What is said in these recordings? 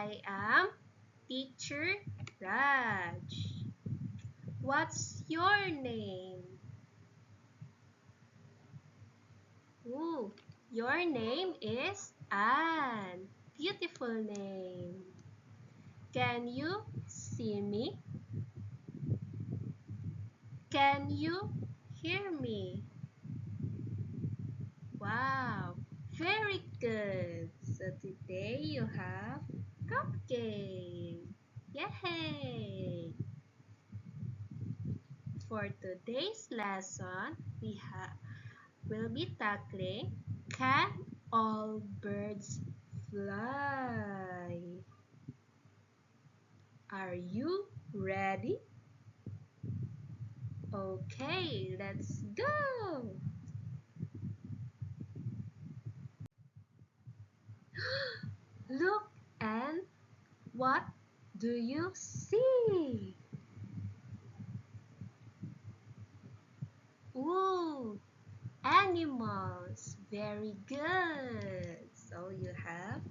I am Teacher Raj. What's your name? Ooh, your name is Anne. Beautiful name. Can you see me? Can you hear me? Wow, very good. So today you have cupcake. Yay! For today's lesson, will be tackling can all birds fly? Are you ready? Okay, let's go! Look, and what do you see? Ooh, animals. Very good. So you have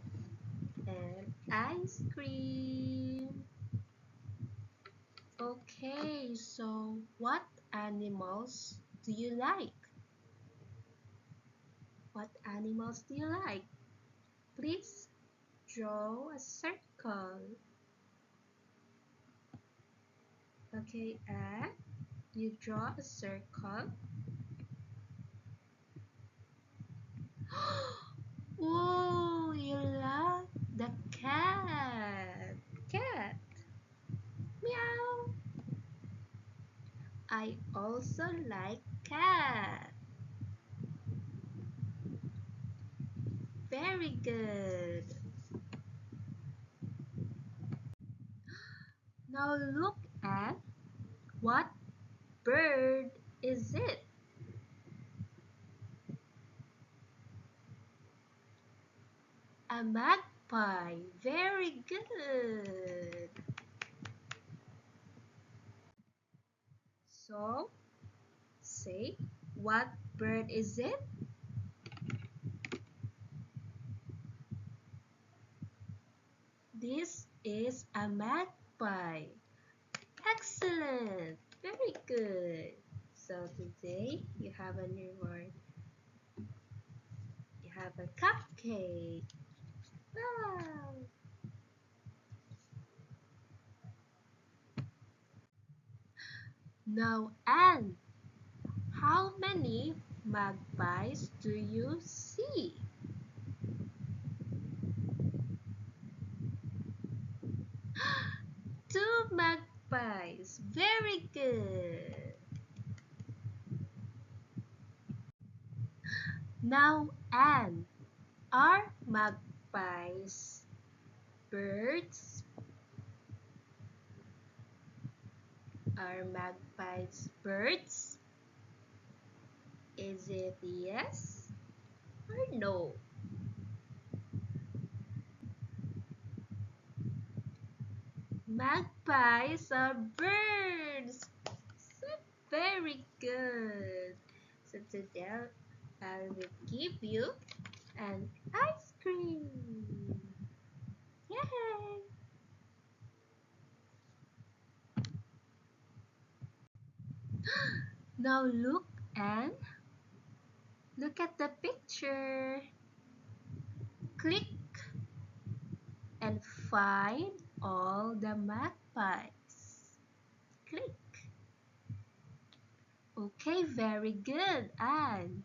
an ice cream. Okay, so what animals do you like? What animals do you like? Please draw a circle. Okay, and you draw a circle. Oh, you love the cat. Cat. Meow. I also like cat. Very good. Now look at what bird is it? A magpie. Very good. So, say, what bird is it? This is a magpie. Excellent. Very good. So today you have a new word. You have a cupcake. Wow. Now, Anne, how many magpies do you see? Two magpies. Very good. Now, Anne, are magpies birds? Are magpies birds? Is it yes or no? Magpies are birds. So very good. So today I will give you an ice cream. Yay! Now look at the picture. Click and find all the magpies. Click. Okay, very good, Anne.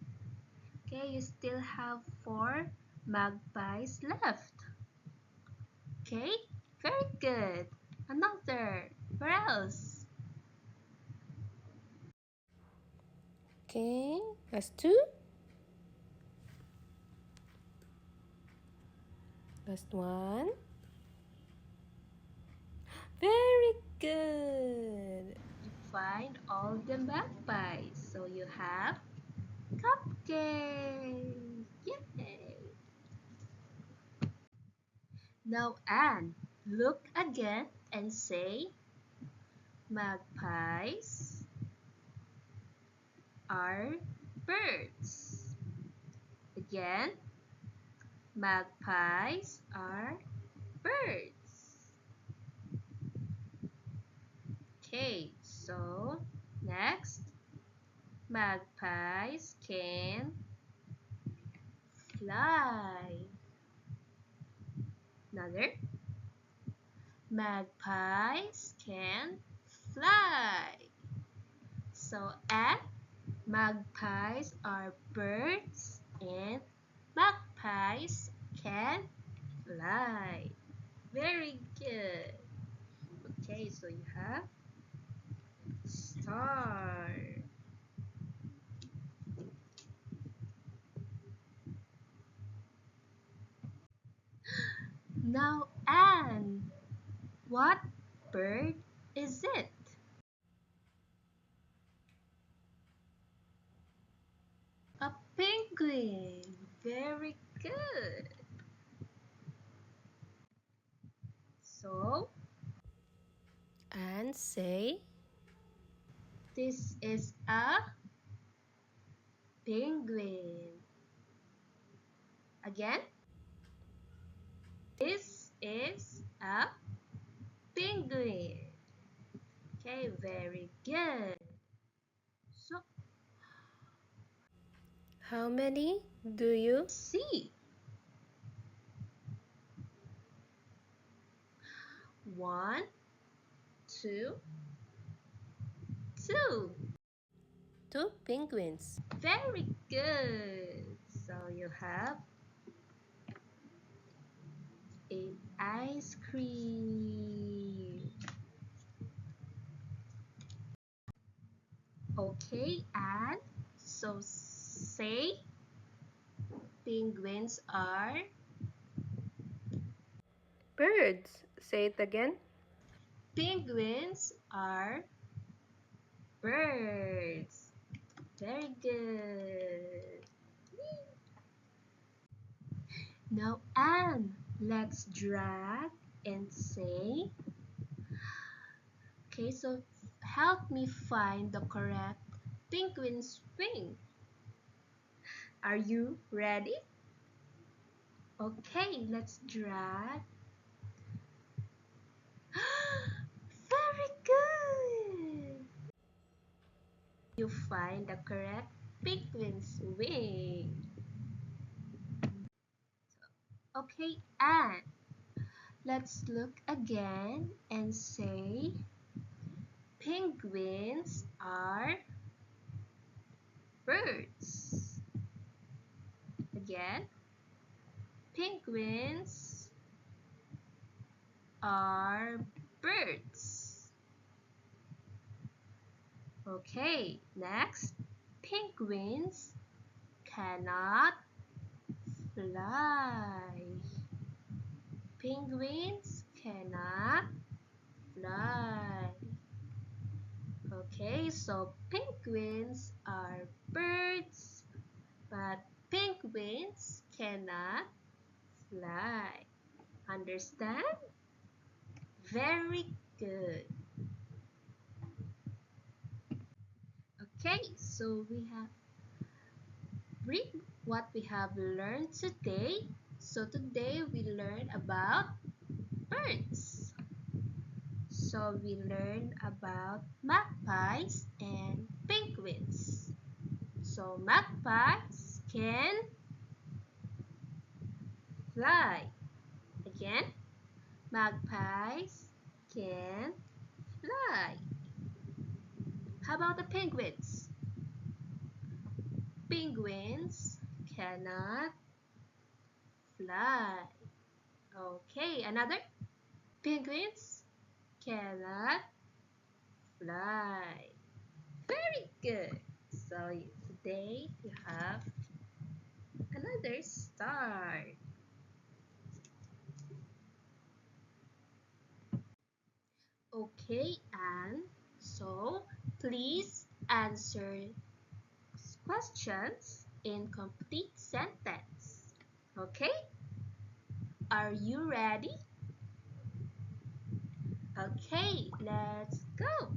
Okay, you still have 4 magpies left. Okay, very good. Another. Where else? Okay, last two. Last one. Very good. You find all the magpies. So you have cupcake. Yay! Now Anne, look again and say magpies are birds. Again, magpies are birds. Okay, so next, magpies can fly. Another, magpies can fly. So, and magpies are birds and magpies can fly. Very good. Okay, so you have star. Now, Anne, what bird is it? A penguin. Very good. So, And say this is a penguin. Again, this is a penguin. Okay, very good. So, how many do you see. One, two, two. two penguins? Very good. So you have an ice cream. Okay, and so say penguins are Birds. Say it again. penguins are birds. Very good. Now, Anne, let's drag and say. Okay, so help me find the correct penguin's wing. Are you ready? Okay, let's drag. Very good. You find the correct penguin's wing. Okay, and let's look again and say penguins are birds. Again, penguins are birds. Okay, next, penguins cannot fly. Penguins cannot fly. Okay, so penguins are birds, but penguins cannot fly. Understand? Very good. Okay, so we have read what we have learned today. So today we learned about birds. So we learned about magpies and penguins. So magpies can fly. Again, magpies can fly. How about the penguins? Penguins cannot fly. Okay, another. Penguins cannot fly. Very good. So today you have another star. Okay, and so please answer questions in complete sentence. Okay? Are you ready? Okay, let's go.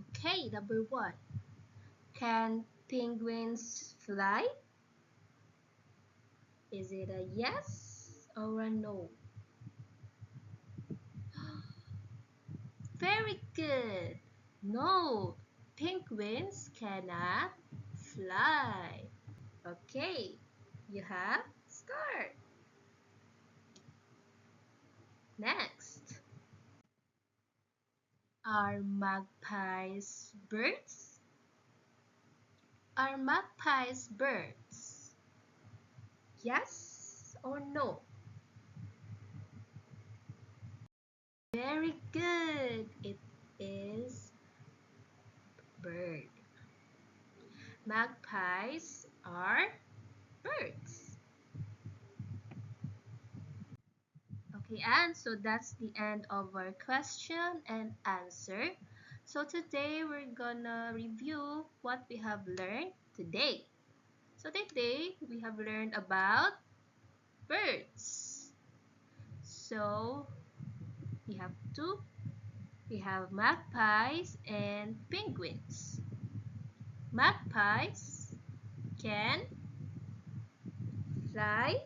Okay, number one. Can penguins fly? Is it a yes or a no? Very good. No, penguins cannot fly. Okay, you have start. Next. Are magpies birds? Are magpies birds? Yes or no? Very good. It is bird. Magpies are birds. Okay, and so that's the end of our question and answer. So today we're gonna review what we have learned today. So today we have learned about birds. So we have two. We have magpies and penguins. Magpies can fly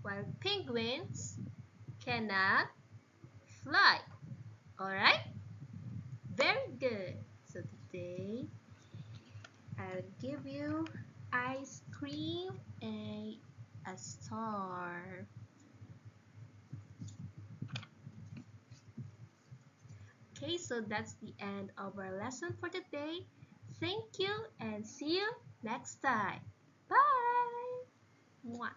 while penguins cannot fly. Alright? Very good. So today I'll give you ice cream and a star. Okay, so that's the end of our lesson for today. Thank you and see you next time. Bye! Mwah.